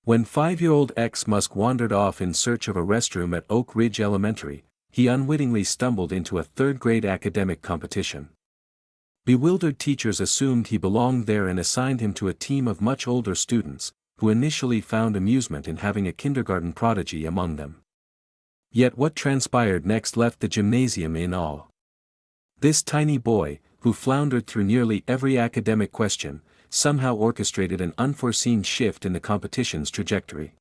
When 5-year-old X Musk wandered off in search of a restroom at Oak Ridge Elementary, he unwittingly stumbled into a third-grade academic competition. Bewildered teachers assumed he belonged there and assigned him to a team of much older students, who initially found amusement in having a kindergarten prodigy among them. Yet what transpired next left the gymnasium in awe. This tiny boy, who floundered through nearly every academic question, somehow orchestrated an unforeseen shift in the competition's trajectory.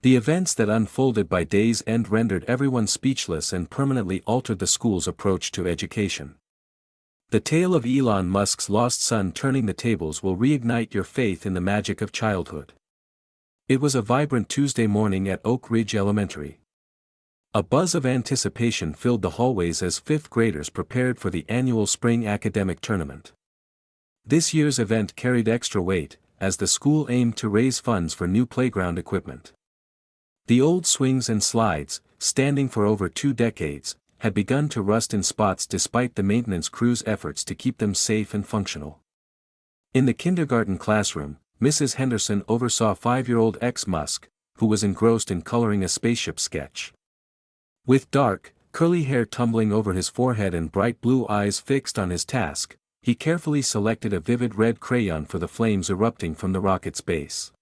The events that unfolded by day's end rendered everyone speechless and permanently altered the school's approach to education. The tale of Elon Musk's lost son turning the tables will reignite your faith in the magic of childhood. It was a vibrant Tuesday morning at Oak Ridge Elementary. A buzz of anticipation filled the hallways as fifth graders prepared for the annual spring academic tournament. This year's event carried extra weight, as the school aimed to raise funds for new playground equipment. The old swings and slides, standing for over 2 decades, had begun to rust in spots despite the maintenance crew's efforts to keep them safe and functional. In the kindergarten classroom, Mrs. Henderson oversaw 5-year-old X Musk, who was engrossed in coloring a spaceship sketch. With dark, curly hair tumbling over his forehead and bright blue eyes fixed on his task, he carefully selected a vivid red crayon for the flames erupting from the rocket's base.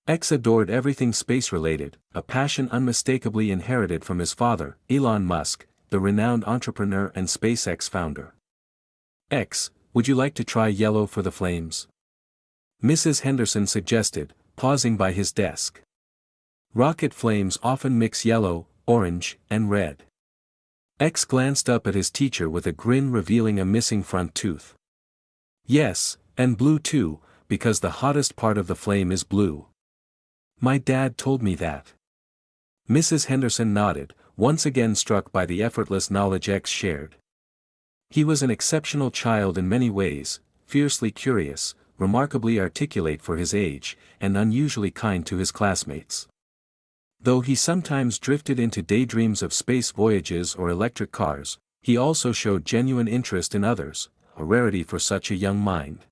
X adored everything space-related, a passion unmistakably inherited from his father, Elon Musk, the renowned entrepreneur and SpaceX founder. X, would you like to try yellow for the flames? Mrs. Henderson suggested, pausing by his desk. Rocket flames often mix yellow, orange, and red. X glanced up at his teacher with a grin revealing a missing front tooth. Yes, and blue too, because the hottest part of the flame is blue. My dad told me that. Mrs. Henderson nodded, once again struck by the effortless knowledge X shared. He was an exceptional child in many ways, fiercely curious, remarkably articulate for his age, and unusually kind to his classmates. Though he sometimes drifted into daydreams of space voyages or electric cars, he also showed genuine interest in others, a rarity for such a young mind.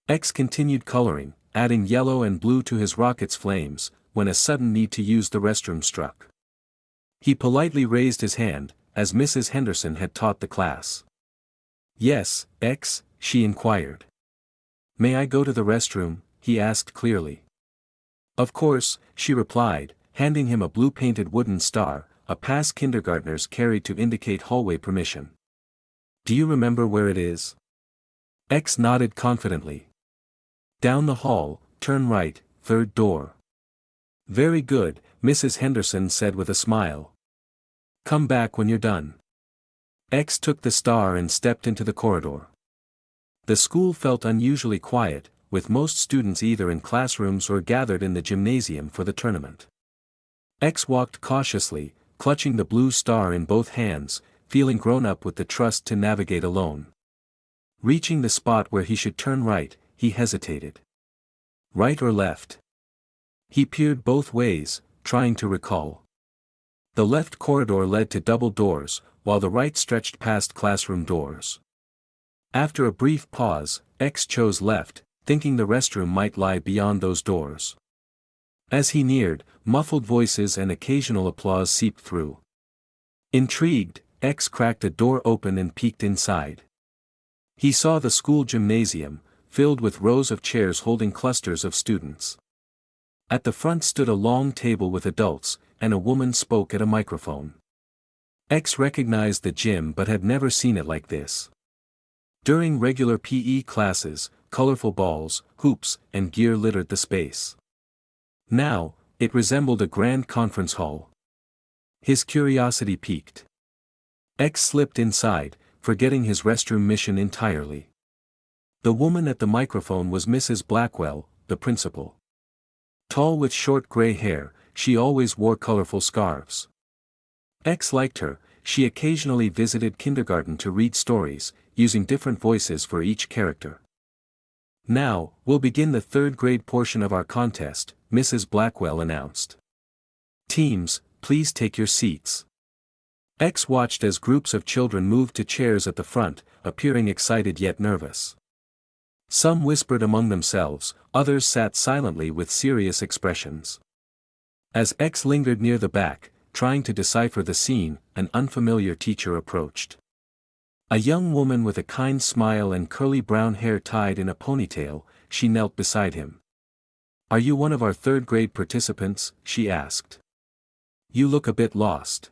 X continued coloring, adding yellow and blue to his rocket's flames, when a sudden need to use the restroom struck. He politely raised his hand, as Mrs. Henderson had taught the class. Yes, X, she inquired. May I go to the restroom? He asked clearly. Of course, she replied, handing him a blue-painted wooden star, a pass kindergartners carried to indicate hallway permission. Do you remember where it is? X nodded confidently. Down the hall, turn right, 3rd door. Very good, Mrs. Henderson said with a smile. Come back when you're done. X took the star and stepped into the corridor. The school felt unusually quiet, with most students either in classrooms or gathered in the gymnasium for the tournament. X walked cautiously, clutching the blue star in both hands, feeling grown up with the trust to navigate alone. Reaching the spot where he should turn right, he hesitated. Right or left? He peered both ways, trying to recall. The left corridor led to double doors, while the right stretched past classroom doors. After a brief pause, X chose left, thinking the restroom might lie beyond those doors. As he neared, muffled voices and occasional applause seeped through. Intrigued, X cracked a door open and peeked inside. He saw the school gymnasium, filled with rows of chairs holding clusters of students. At the front stood a long table with adults, and a woman spoke at a microphone. X recognized the gym but had never seen it like this. During regular PE classes, colorful balls, hoops, and gear littered the space. Now, it resembled a grand conference hall. His curiosity piqued. X slipped inside, forgetting his restroom mission entirely. The woman at the microphone was Mrs. Blackwell, the principal. Tall with short gray hair, she always wore colorful scarves. X liked her. She occasionally visited kindergarten to read stories, using different voices for each character. Now, we'll begin the 3rd grade portion of our contest, Mrs. Blackwell announced. Teams, please take your seats. X watched as groups of children moved to chairs at the front, appearing excited yet nervous. Some whispered among themselves, others sat silently with serious expressions. As X lingered near the back, trying to decipher the scene, an unfamiliar teacher approached. A young woman with a kind smile and curly brown hair tied in a ponytail, she knelt beside him. "Are you one of our third-grade participants?" she asked. "You look a bit lost."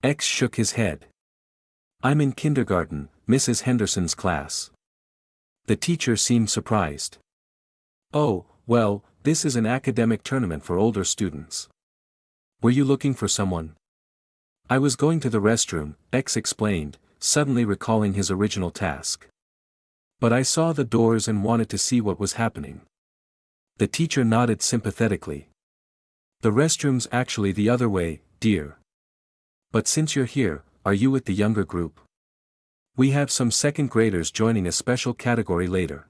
X shook his head. "I'm in kindergarten, Mrs. Henderson's class." The teacher seemed surprised. "Oh, well, this is an academic tournament for older students. Were you looking for someone?" "I was going to the restroom," X explained, suddenly recalling his original task. "But I saw the doors and wanted to see what was happening." The teacher nodded sympathetically. "The restroom's actually the other way, dear. But since you're here, are you with the younger group? We have some second graders joining a special category later."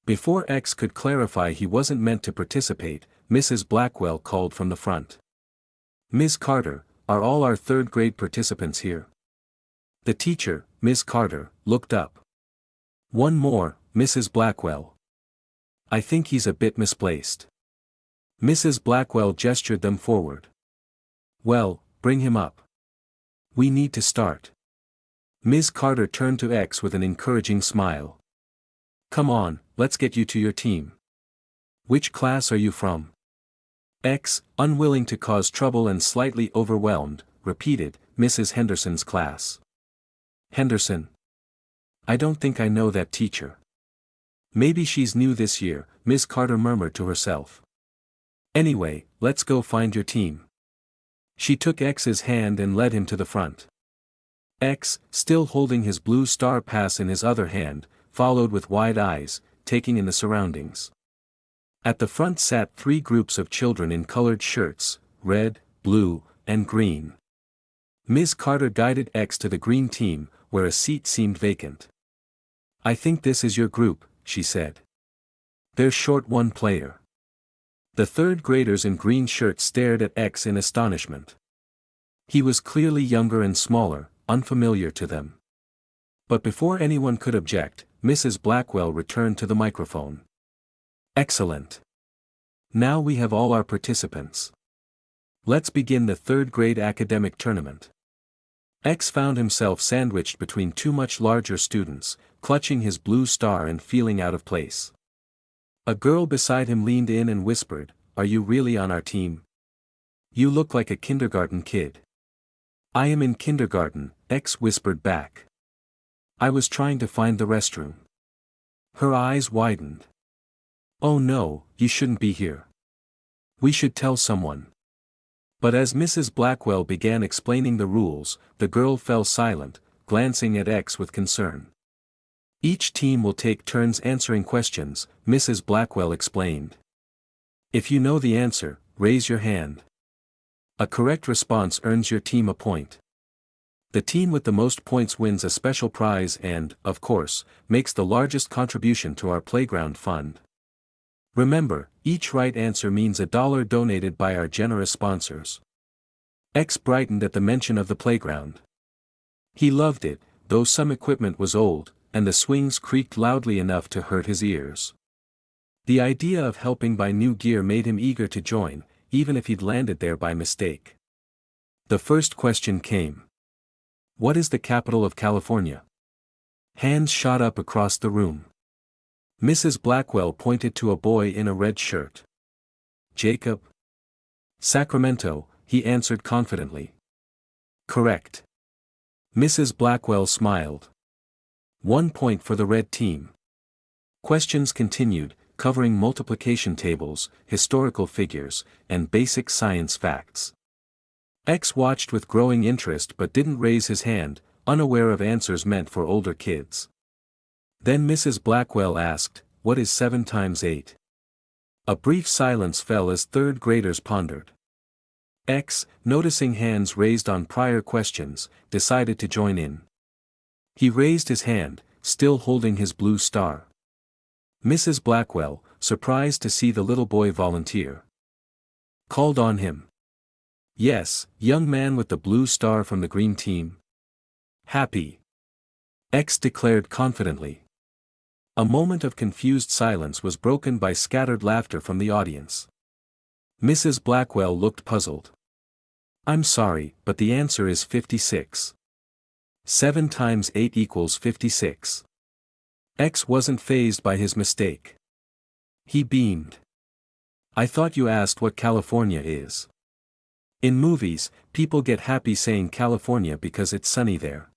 Before X could clarify he wasn't meant to participate, Mrs. Blackwell called from the front. "Ms. Carter, are all our third-grade participants here?" The teacher, Ms. Carter, looked up. "One more, Mrs. Blackwell. I think he's a bit misplaced." Mrs. Blackwell gestured them forward. "Well, bring him up. We need to start." Ms. Carter turned to X with an encouraging smile. "Come on, let's get you to your team. Which class are you from?" X, unwilling to cause trouble and slightly overwhelmed, repeated, "Mrs. Henderson's class." "Henderson? I don't think I know that teacher." "Maybe she's new this year," Ms. Carter murmured to herself. "Anyway, let's go find your team." She took X's hand and led him to the front. X, still holding his blue star pass in his other hand, followed with wide eyes, taking in the surroundings. At the front sat 3 groups of children in colored shirts, red, blue, and green. Ms. Carter guided X to the green team, where a seat seemed vacant. "I think this is your group," she said. "They're short one player." The third graders in green shirts stared at X in astonishment. He was clearly younger and smaller, unfamiliar to them. But before anyone could object, Mrs. Blackwell returned to the microphone. "Excellent. Now we have all our participants. Let's begin the third-grade academic tournament." X found himself sandwiched between 2 much larger students, clutching his blue star and feeling out of place. A girl beside him leaned in and whispered, "Are you really on our team? You look like a kindergarten kid." "I am in kindergarten," X whispered back. "I was trying to find the restroom." Her eyes widened. "Oh no, you shouldn't be here. We should tell someone." But as Mrs. Blackwell began explaining the rules, the girl fell silent, glancing at X with concern. "Each team will take turns answering questions," Mrs. Blackwell explained. "If you know the answer, raise your hand. A correct response earns your team a point. The team with the most points wins a special prize and, of course, makes the largest contribution to our playground fund. Remember, each right answer means $1 donated by our generous sponsors." X brightened at the mention of the playground. He loved it, though some equipment was old, and the swings creaked loudly enough to hurt his ears. The idea of helping buy new gear made him eager to join, even if he'd landed there by mistake. The first question came. "What is the capital of California?" Hands shot up across the room. Mrs. Blackwell pointed to a boy in a red shirt. "Jacob?" "Sacramento," he answered confidently. "Correct." Mrs. Blackwell smiled. 1 point for the red team. Questions continued, covering multiplication tables, historical figures, and basic science facts. X watched with growing interest but didn't raise his hand, unaware of answers meant for older kids. Then Mrs. Blackwell asked, "What is 7 times 8? A brief silence fell as third graders pondered. X, noticing hands raised on prior questions, decided to join in. He raised his hand, still holding his blue star. Mrs. Blackwell, surprised to see the little boy volunteer, called on him. "Yes, young man with the blue star from the green team." "Happy," X declared confidently. A moment of confused silence was broken by scattered laughter from the audience. Mrs. Blackwell looked puzzled. "I'm sorry, but the answer is 56. 7 times 8 equals 56. X wasn't fazed by his mistake. He beamed. "I thought you asked what California is." In movies, people get happy saying California because it's sunny there.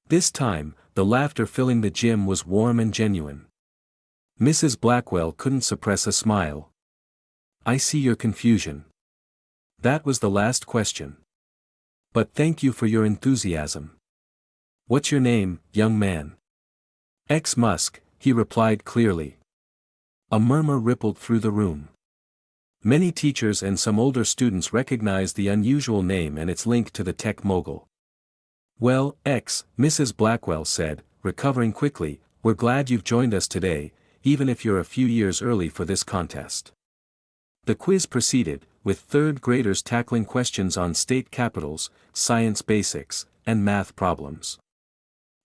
This time, the laughter filling the gym was warm and genuine. Mrs. Blackwell couldn't suppress a smile. "I see your confusion. That was the last question. But thank you for your enthusiasm. What's your name, young man?" "X Musk," he replied clearly. A murmur rippled through the room. Many teachers and some older students recognized the unusual name and its link to the tech mogul. "Well, X," Mrs. Blackwell said, recovering quickly, "we're glad you've joined us today, even if you're a few years early for this contest." The quiz proceeded, with third graders tackling questions on state capitals, science basics, and math problems.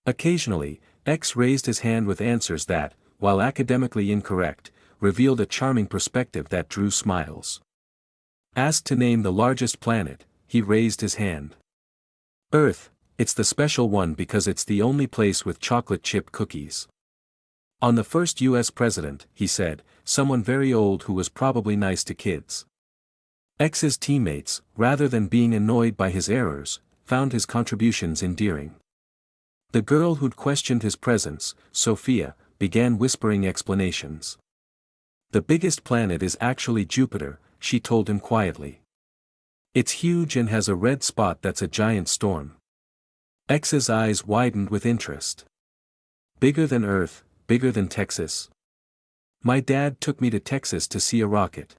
Occasionally, X raised his hand with answers that, while academically incorrect, revealed a charming perspective that drew smiles. Asked to name the largest planet, he raised his hand. "Earth, it's the special one because it's the only place with chocolate chip cookies." "On the first U.S. president," he said, someone very old who was probably nice to kids. X's teammates, rather than being annoyed by his errors, found his contributions endearing. The girl who'd questioned his presence, Sophia, began whispering explanations. "The biggest planet is actually Jupiter," she told him quietly. "It's huge and has a red spot that's a giant storm." X's eyes widened with interest. "Bigger than Earth, bigger than Texas?" "My dad took me to Texas to see a rocket."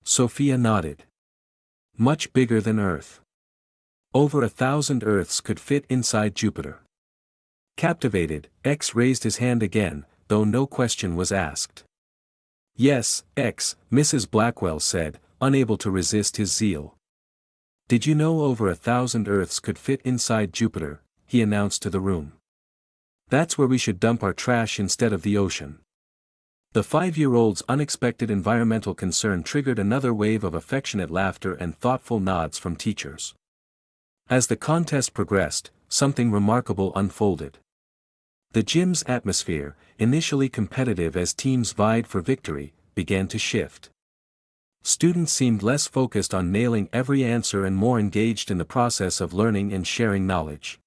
Sophia nodded. "Much bigger than Earth. Over 1,000 Earths could fit inside Jupiter." Captivated, X raised his hand again, though no question was asked. "Yes, X," Mrs. Blackwell said, unable to resist his zeal. "Did you know over 1,000 Earths could fit inside Jupiter?" he announced to the room. "That's where we should dump our trash instead of the ocean." The 5-year-old's unexpected environmental concern triggered another wave of affectionate laughter and thoughtful nods from teachers. As the contest progressed, something remarkable unfolded. The gym's atmosphere, initially competitive as teams vied for victory, began to shift. Students seemed less focused on nailing every answer and more engaged in the process of learning and sharing knowledge.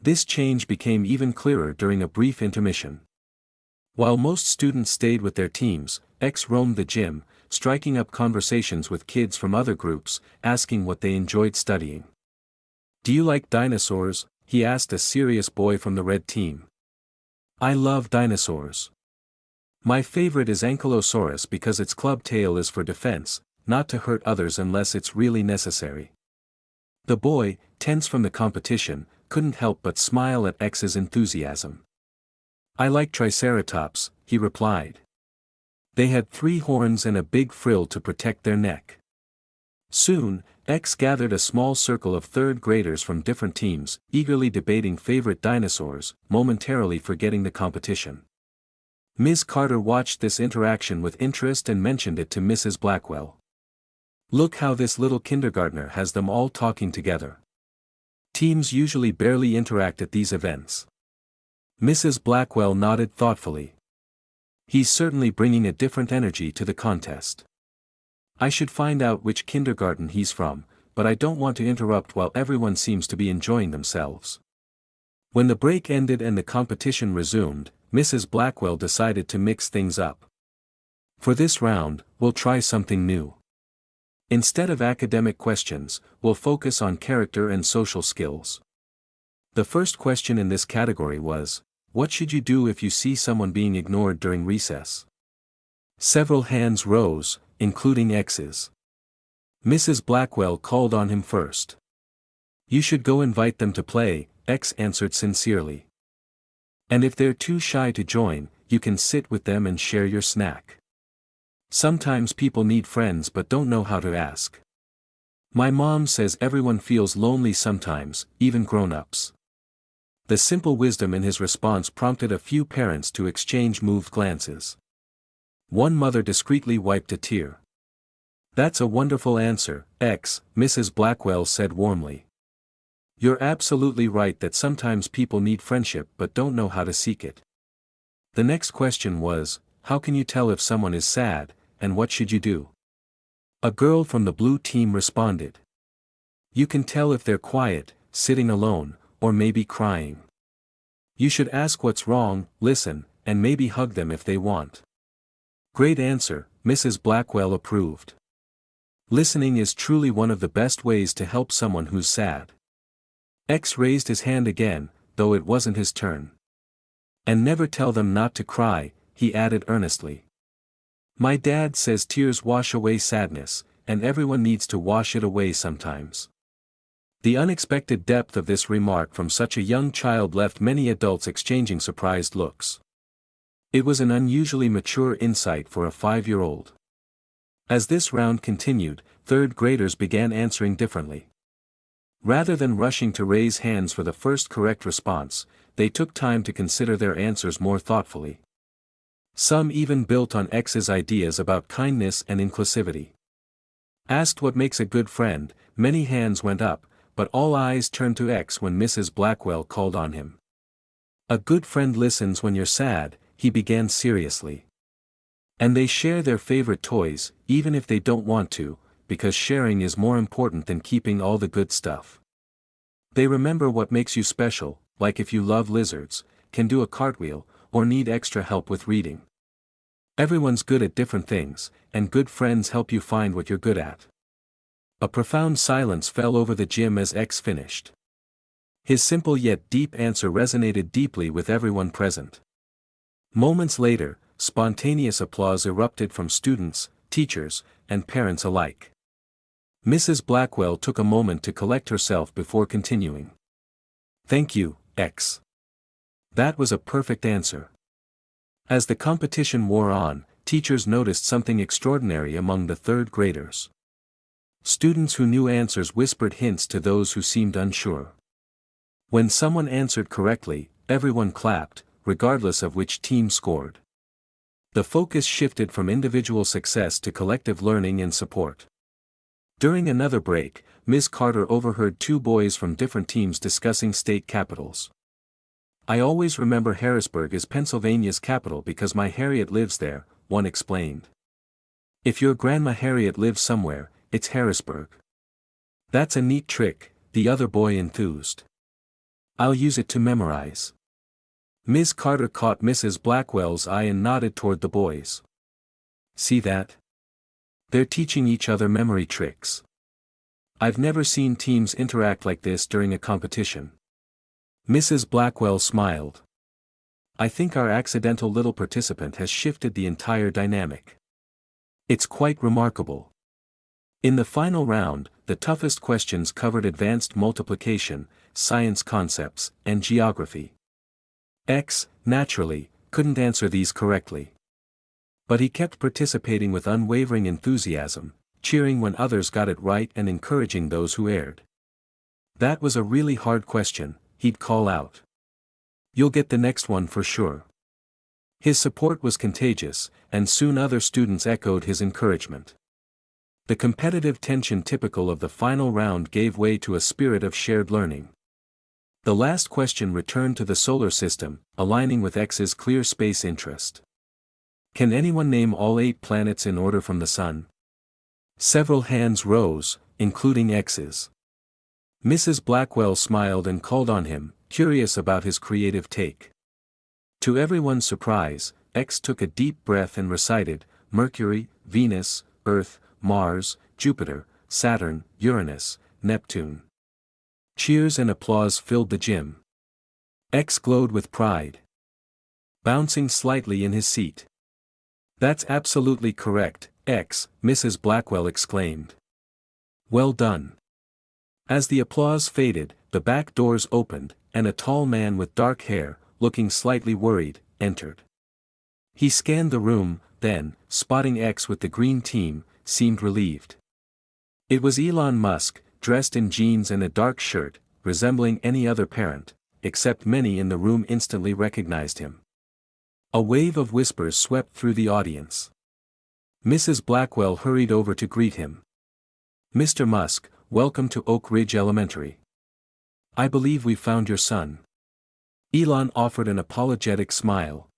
This change became even clearer during a brief intermission. While most students stayed with their teams, X roamed the gym, striking up conversations with kids from other groups, asking what they enjoyed studying. "Do you like dinosaurs?" he asked a serious boy from the red team. "I love dinosaurs. My favorite is Ankylosaurus because its club tail is for defense, not to hurt others unless it's really necessary." The boy, tense from the competition, couldn't help but smile at X's enthusiasm. "I like Triceratops," he replied. "They had 3 horns and a big frill to protect their neck." Soon, X gathered a small circle of third graders from different teams, eagerly debating favorite dinosaurs, momentarily forgetting the competition. Ms. Carter watched this interaction with interest and mentioned it to Mrs. Blackwell. "Look how this little kindergartner has them all talking together." Teams usually barely interact at these events. Mrs. Blackwell nodded thoughtfully. "He's certainly bringing a different energy to the contest. I should find out which kindergarten he's from, but I don't want to interrupt while everyone seems to be enjoying themselves." When the break ended and the competition resumed, Mrs. Blackwell decided to mix things up. "For this round, we'll try something new. Instead of academic questions, we'll focus on character and social skills." The first question in this category was, "What should you do if you see someone being ignored during recess?" Several hands rose, including X's. Mrs. Blackwell called on him first. "You should go invite them to play," X answered sincerely. "And if they're too shy to join, you can sit with them and share your snack. Sometimes people need friends but don't know how to ask. My mom says everyone feels lonely sometimes, even grown-ups." The simple wisdom in his response prompted a few parents to exchange moved glances. One mother discreetly wiped a tear. "That's a wonderful answer, X," Mrs. Blackwell said warmly. "You're absolutely right that sometimes people need friendship but don't know how to seek it." The next question was, how can you tell if someone is sad, and what should you do? A girl from the blue team responded. You can tell if they're quiet, sitting alone, or maybe crying. You should ask what's wrong, listen, and maybe hug them if they want. Great answer, Mrs. Blackwell approved. Listening is truly one of the best ways to help someone who's sad. X raised his hand again, though it wasn't his turn. And never tell them not to cry, he added earnestly. My dad says tears wash away sadness, and everyone needs to wash it away sometimes. The unexpected depth of this remark from such a young child left many adults exchanging surprised looks. It was an unusually mature insight for a 5-year-old. As this round continued, third graders began answering differently. Rather than rushing to raise hands for the first correct response, they took time to consider their answers more thoughtfully. Some even built on X's ideas about kindness and inclusivity. Asked what makes a good friend, many hands went up, but all eyes turned to X when Mrs. Blackwell called on him. A good friend listens when you're sad, he began seriously. And they share their favorite toys, even if they don't want to, because sharing is more important than keeping all the good stuff. They remember what makes you special, like if you love lizards, can do a cartwheel, or need extra help with reading. Everyone's good at different things, and good friends help you find what you're good at. A profound silence fell over the gym as X finished. His simple yet deep answer resonated deeply with everyone present. Moments later, spontaneous applause erupted from students, teachers, and parents alike. Mrs. Blackwell took a moment to collect herself before continuing. Thank you, X. That was a perfect answer. As the competition wore on, teachers noticed something extraordinary among the third graders. Students who knew answers whispered hints to those who seemed unsure. When someone answered correctly, everyone clapped, regardless of which team scored. The focus shifted from individual success to collective learning and support. During another break, Ms. Carter overheard two boys from different teams discussing state capitals. I always remember Harrisburg is Pennsylvania's capital because my Harriet lives there, one explained. If your Grandma Harriet lives somewhere, it's Harrisburg. That's a neat trick, the other boy enthused. I'll use it to memorize. Ms. Carter caught Mrs. Blackwell's eye and nodded toward the boys. See that? They're teaching each other memory tricks. I've never seen teams interact like this during a competition. Mrs. Blackwell smiled. I think our accidental little participant has shifted the entire dynamic. It's quite remarkable. In the final round, the toughest questions covered advanced multiplication, science concepts, and geography. X, naturally, couldn't answer these correctly. But he kept participating with unwavering enthusiasm, cheering when others got it right and encouraging those who erred. That was a really hard question, he'd call out. You'll get the next one for sure. His support was contagious, and soon other students echoed his encouragement. The competitive tension typical of the final round gave way to a spirit of shared learning. The last question returned to the solar system, aligning with X's clear space interest. Can anyone name all 8 planets in order from the Sun? Several hands rose, including X's. Mrs. Blackwell smiled and called on him, curious about his creative take. To everyone's surprise, X took a deep breath and recited, Mercury, Venus, Earth, Mars, Jupiter, Saturn, Uranus, Neptune. Cheers and applause filled the gym. X glowed with pride, bouncing slightly in his seat. That's absolutely correct, X, Mrs. Blackwell exclaimed. Well done. As the applause faded, the back doors opened, and a tall man with dark hair, looking slightly worried, entered. He scanned the room, then, spotting X with the green team, seemed relieved. It was Elon Musk, dressed in jeans and a dark shirt, resembling any other parent, except many in the room instantly recognized him. A wave of whispers swept through the audience. Mrs. Blackwell hurried over to greet him. "Mr. Musk, welcome to Oak Ridge Elementary. I believe we found your son." Elon offered an apologetic smile.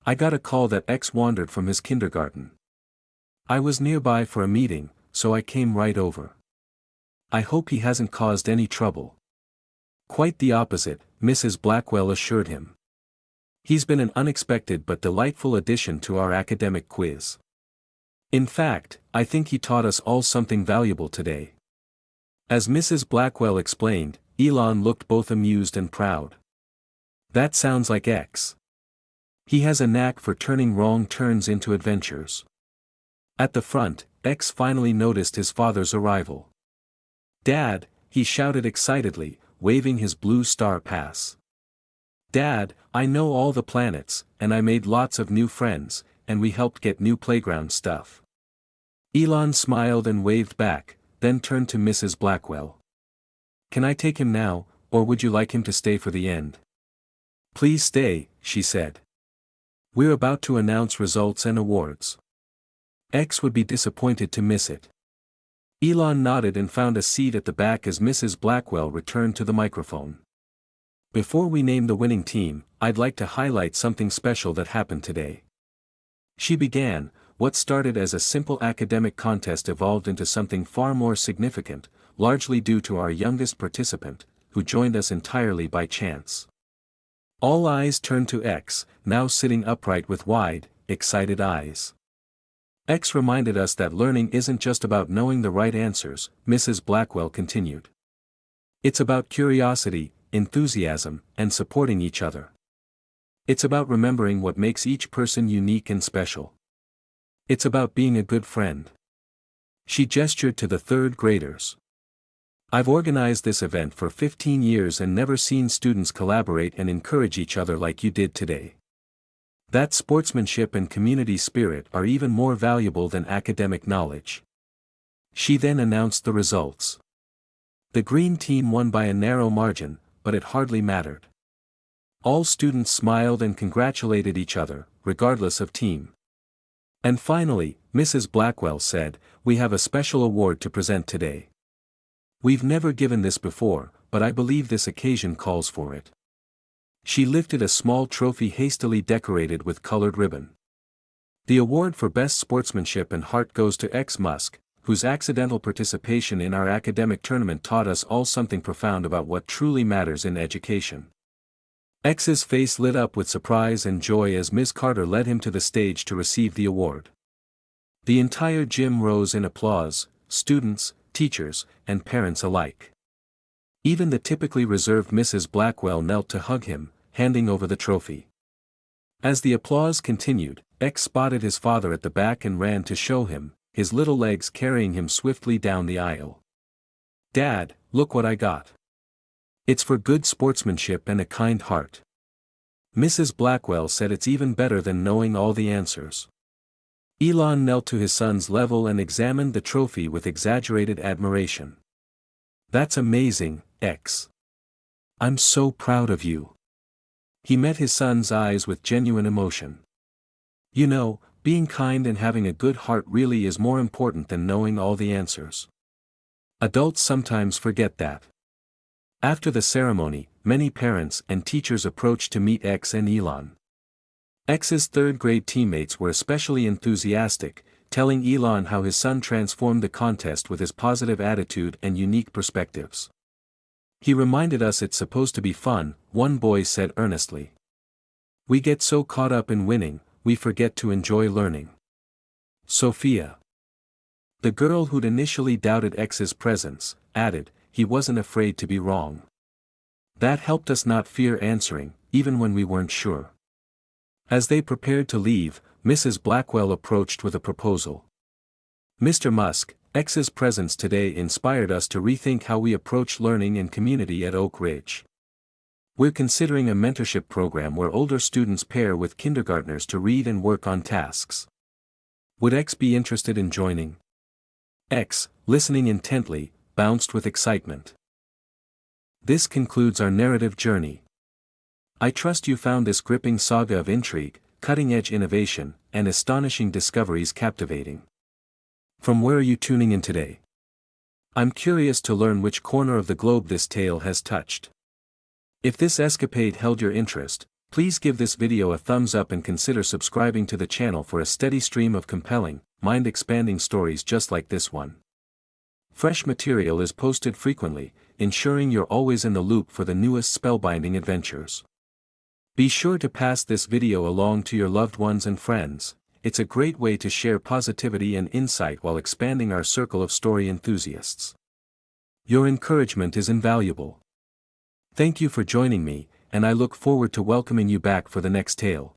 "I got a call that X wandered from his kindergarten. I was nearby for a meeting, so I came right over. I hope he hasn't caused any trouble." "Quite the opposite," Mrs. Blackwell assured him. "He's been an unexpected but delightful addition to our academic quiz. In fact, I think he taught us all something valuable today." As Mrs. Blackwell explained, Elon looked both amused and proud. "That sounds like X. He has a knack for turning wrong turns into adventures." At the front, X finally noticed his father's arrival. "Dad," he shouted excitedly, waving his blue star pass. "Dad, I know all the planets, and I made lots of new friends, and we helped get new playground stuff." Elon smiled and waved back, then turned to Mrs. Blackwell. "Can I take him now, or would you like him to stay for the end?" "Please stay," she said. "We're about to announce results and awards. X would be disappointed to miss it." Elon nodded and found a seat at the back as Mrs. Blackwell returned to the microphone. "Before we name the winning team, I'd like to highlight something special that happened today." She began. "What started as a simple academic contest evolved into something far more significant, largely due to our youngest participant, who joined us entirely by chance." All eyes turned to X, now sitting upright with wide, excited eyes. "X reminded us that learning isn't just about knowing the right answers," Mrs. Blackwell continued. "It's about curiosity, enthusiasm, and supporting each other. It's about remembering what makes each person unique and special. It's about being a good friend." She gestured to the third graders. "I've organized this event for 15 years and never seen students collaborate and encourage each other like you did today. That sportsmanship and community spirit are even more valuable than academic knowledge." She then announced the results. The green team won by a narrow margin, but it hardly mattered. All students smiled and congratulated each other, regardless of team. And finally, Mrs. Blackwell said, "We have a special award to present today. We've never given this before, but I believe this occasion calls for it." She lifted a small trophy hastily decorated with colored ribbon. "The award for best sportsmanship and heart goes to X Musk, whose accidental participation in our academic tournament taught us all something profound about what truly matters in education." X's face lit up with surprise and joy as Ms. Carter led him to the stage to receive the award. The entire gym rose in applause, students, teachers, and parents alike. Even the typically reserved Mrs. Blackwell knelt to hug him, handing over the trophy. As the applause continued, X spotted his father at the back and ran to show him, his little legs carrying him swiftly down the aisle. "Dad, look what I got. It's for good sportsmanship and a kind heart." Mrs. Blackwell said it's even better than knowing all the answers. Elon knelt to his son's level and examined the trophy with exaggerated admiration. "That's amazing, X. I'm so proud of you." He met his son's eyes with genuine emotion. "You know, being kind and having a good heart really is more important than knowing all the answers. Adults sometimes forget that." After the ceremony, many parents and teachers approached to meet X and Elon. X's third-grade teammates were especially enthusiastic, telling Elon how his son transformed the contest with his positive attitude and unique perspectives. "He reminded us it's supposed to be fun," one boy said earnestly. "We get so caught up in winning, we forget to enjoy learning." Sophia, the girl who'd initially doubted X's presence, added, "He wasn't afraid to be wrong. That helped us not fear answering, even when we weren't sure." As they prepared to leave, Mrs. Blackwell approached with a proposal. "Mr. Musk, X's presence today inspired us to rethink how we approach learning and community at Oak Ridge. We're considering a mentorship program where older students pair with kindergartners to read and work on tasks. Would X be interested in joining?" X, listening intently, bounced with excitement. This concludes our narrative journey. I trust you found this gripping saga of intrigue, cutting-edge innovation, and astonishing discoveries captivating. From where are you tuning in today? I'm curious to learn which corner of the globe this tale has touched. If this escapade held your interest, please give this video a thumbs up and consider subscribing to the channel for a steady stream of compelling, mind-expanding stories just like this one. Fresh material is posted frequently, ensuring you're always in the loop for the newest spellbinding adventures. Be sure to pass this video along to your loved ones and friends. It's a great way to share positivity and insight while expanding our circle of story enthusiasts. Your encouragement is invaluable. Thank you for joining me, and I look forward to welcoming you back for the next tale.